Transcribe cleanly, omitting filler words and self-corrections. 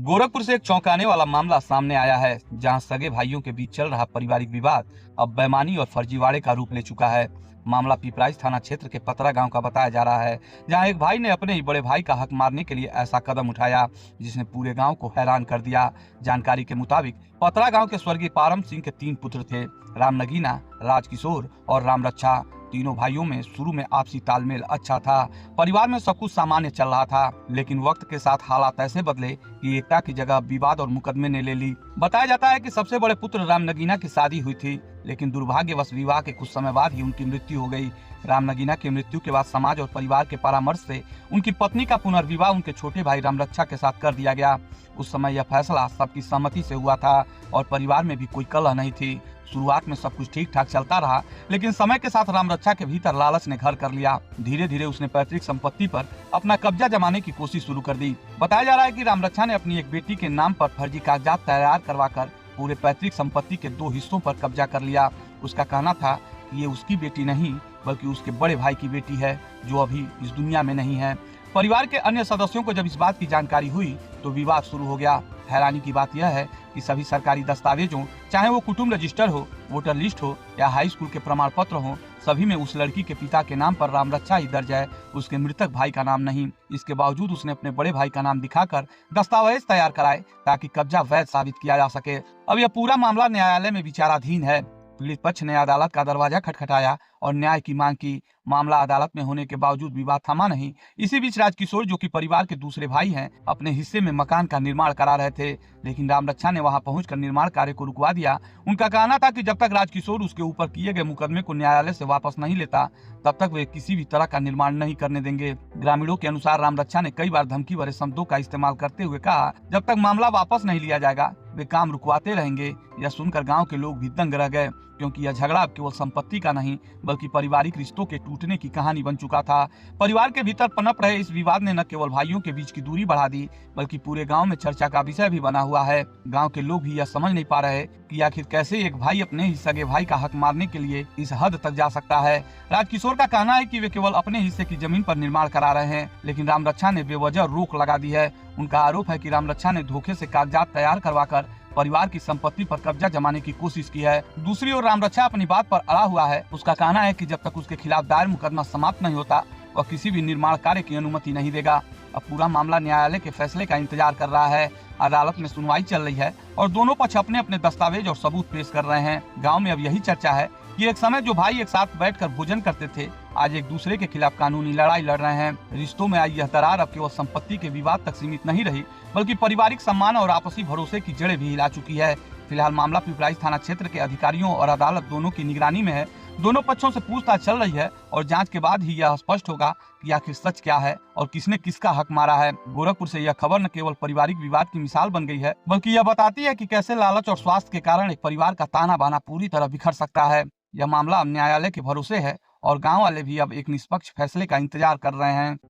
गोरखपुर से एक चौंकाने वाला मामला सामने आया है, जहां सगे भाइयों के बीच चल रहा पारिवारिक विवाद अब बेईमानी और फर्जीवाड़े का रूप ले चुका है। मामला पिपराइच थाना क्षेत्र के पतरा गांव का बताया जा रहा है, जहां एक भाई ने अपने ही बड़े भाई का हक मारने के लिए ऐसा कदम उठाया, जिसने पूरे गांव को हैरान कर दिया। जानकारी के मुताबिक पतरा गांव के स्वर्गीय पारम सिंह के 3 पुत्र थे, राम नगीना, राजकिशोर और राम रक्षा। तीनों भाइयों में शुरू में आपसी तालमेल अच्छा था, परिवार में सब कुछ सामान्य चल रहा था, लेकिन वक्त के साथ हालात ऐसे बदले कि एकता की जगह विवाद और मुकदमे ने ले ली। बताया जाता है कि सबसे बड़े पुत्र राम नगीना की शादी हुई थी, लेकिन दुर्भाग्यवश विवाह के कुछ समय बाद ही उनकी मृत्यु हो गई। राम नगीना की मृत्यु के बाद समाज और परिवार के परामर्श से उनकी पत्नी का पुनर्विवाह उनके छोटे भाई राम रक्षा के साथ कर दिया गया। उस समय यह फैसला सबकी सहमति से हुआ था और परिवार में भी कोई कलह नहीं थी। शुरुआत में सब कुछ ठीक ठाक चलता रहा, लेकिन समय के साथ राम रक्षा के भीतर लालच ने घर कर लिया। धीरे धीरे उसने पैतृक संपत्ति पर अपना कब्जा जमाने की कोशिश शुरू कर दी। बताया जा रहा है कि राम रक्षा ने अपनी एक बेटी के नाम पर फर्जी कागजात तैयार करवाकर पूरे पैतृक संपत्ति के 2 हिस्सों पर कब्जा कर लिया। उसका कहना था कि ये उसकी बेटी नहीं, बल्कि उसके बड़े भाई की बेटी है, जो अभी इस दुनिया में नहीं है। परिवार के अन्य सदस्यों को जब इस बात की जानकारी हुई तो विवाद शुरू हो गया। हैरानी की बात यह है कि सभी सरकारी दस्तावेजों, चाहे वो कुटुंब रजिस्टर हो, वोटर लिस्ट हो या हाई स्कूल के प्रमाण पत्र हो, सभी में उस लड़की के पिता के नाम पर राम रक्षा ही दर्ज है, उसके मृतक भाई का नाम नहीं। इसके बावजूद उसने अपने बड़े भाई का नाम दिखाकर दस्तावेज तैयार कराए ताकि कब्जा वैध साबित किया जा सके। अब यह पूरा मामला न्यायालय में विचाराधीन है। पीड़ित पक्ष ने अदालत का दरवाजा खटखटाया और न्याय की मांग की। मामला अदालत में होने के बावजूद विवाद थमा नहीं। इसी बीच राजकिशोर, जो कि परिवार के दूसरे भाई हैं, अपने हिस्से में मकान का निर्माण करा रहे थे, लेकिन राम रक्षा ने वहां पहुंचकर निर्माण कार्य को रुकवा दिया। उनका कहना था कि जब तक राजकिशोर उसके ऊपर किए गए मुकदमे को न्यायालय से वापस नहीं लेता, तब तक वे किसी भी तरह का निर्माण नहीं करने देंगे। ग्रामीणों के अनुसार राम रक्षा ने कई बार धमकी भरे शब्दों का इस्तेमाल करते हुए कहा, जब तक मामला वापस नहीं लिया जाएगा वे काम रुकवाते रहेंगे। यह सुनकर गांव के लोग भी दंग रह गए, क्योंकि यह झगड़ा अब केवल संपत्ति का नहीं, बल्कि पारिवारिक रिश्तों के टूटने की कहानी बन चुका था। परिवार के भीतर पनप रहे इस विवाद ने न केवल भाइयों के बीच की दूरी बढ़ा दी, बल्कि पूरे गांव में चर्चा का विषय भी बना हुआ है। गांव के लोग भी यह समझ नहीं पा रहे कि आखिर कैसे एक भाई अपने ही सगे भाई का हक मारने के लिए इस हद तक जा सकता है। राजकिशोर का कहना है कि वे केवल अपने हिस्से की जमीन पर निर्माण करा रहे हैं, लेकिन राम रक्षा ने बेवजह रोक लगा दी है। उनका आरोप है कि राम रक्षा ने धोखे से कागजात तैयार करवाकर परिवार की संपत्ति पर कब्जा जमाने की कोशिश की है। दूसरी ओर राम रक्षा अपनी बात पर अड़ा हुआ है। उसका कहना है कि जब तक उसके खिलाफ दायर मुकदमा समाप्त नहीं होता, वह किसी भी निर्माण कार्य की अनुमति नहीं देगा। अब पूरा मामला न्यायालय के फैसले का इंतजार कर रहा है। अदालत में सुनवाई चल रही है और दोनों पक्ष अपने अपने दस्तावेज और सबूत पेश कर रहे हैं। गाँव में अब यही चर्चा है कि एक समय जो भाई एक साथ बैठकर भोजन करते थे, आज एक दूसरे के खिलाफ कानूनी लड़ाई लड़ रहे हैं। रिश्तों में आई यह दरार अब केवल संपत्ति के विवाद तक सीमित नहीं रही, बल्कि पारिवारिक सम्मान और आपसी भरोसे की जड़ें भी हिला चुकी है। फिलहाल मामला पिपराइच थाना क्षेत्र के अधिकारियों और अदालत दोनों की निगरानी में है। दोनों पक्षों से पूछताछ चल रही है और जांच के बाद ही यह स्पष्ट होगा कि आखिर सच क्या है और किसने किसका हक मारा है। गोरखपुर से यह खबर न केवल पारिवारिक विवाद की मिसाल बन गई है, बल्कि यह बताती है कि कैसे लालच और स्वार्थ के कारण एक परिवार का ताना बाना पूरी तरह बिखर सकता है। यह मामला अब न्यायालय के भरोसे है और गाँव वाले भी अब एक निष्पक्ष फैसले का इंतजार कर रहे हैं।